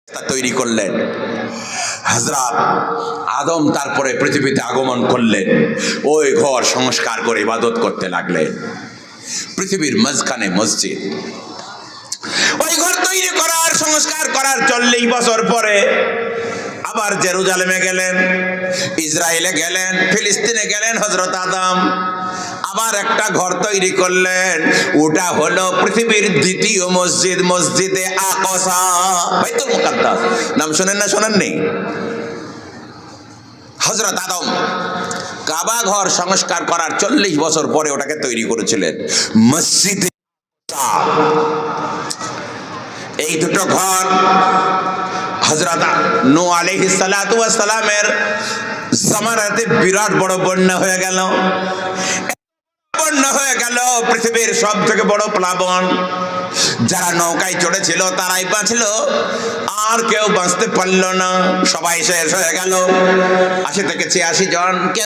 তৈরি করলেন। হযরত আদম তারপরে পৃথিবীতে আগমন করলেন, ওই ঘর সংস্কার করে ইবাদত করতে লাগলেন। পৃথিবীর মাঝখানে মসজিদ, ওই ঘর তৈরি করার সংস্কার করার 40 বছর পরে আবার জেরুজালেমে গেলেন, ইসরায়েলে গেলেন, ফিলিস্তিনে গেলেন। হযরত আদম আবার একটা ঘর তৈরি করলেন, ওটা হলো পৃথিবীর দ্বিতীয় মসজিদ, মসজিদে আকসা, বাইতুল মুকাদ্দাস। নাম শোনেন না, শোনেননি? হযরত আদম কাবা ঘর সংস্কার করার 40 বছর পরে ওটাকে তৈরি করেছিলেন, মসজিদে আকসা। এই দুটো ঘর হযরত নূহ আলাইহিস সালাতু ওয়াস সালামের জামানাতে বিরাট বড় বন্যা হয়ে গেল। বন্যা হয়ে গেল, পৃথিবীর সব থেকে বড় প্লাবন। যারা নৌকায় চড়েছিল তারাই বাঁচল, আর কেউ বাঁচতে পারল না, সবাই শেষ হয়ে গেল। 80 থেকে 86 জন।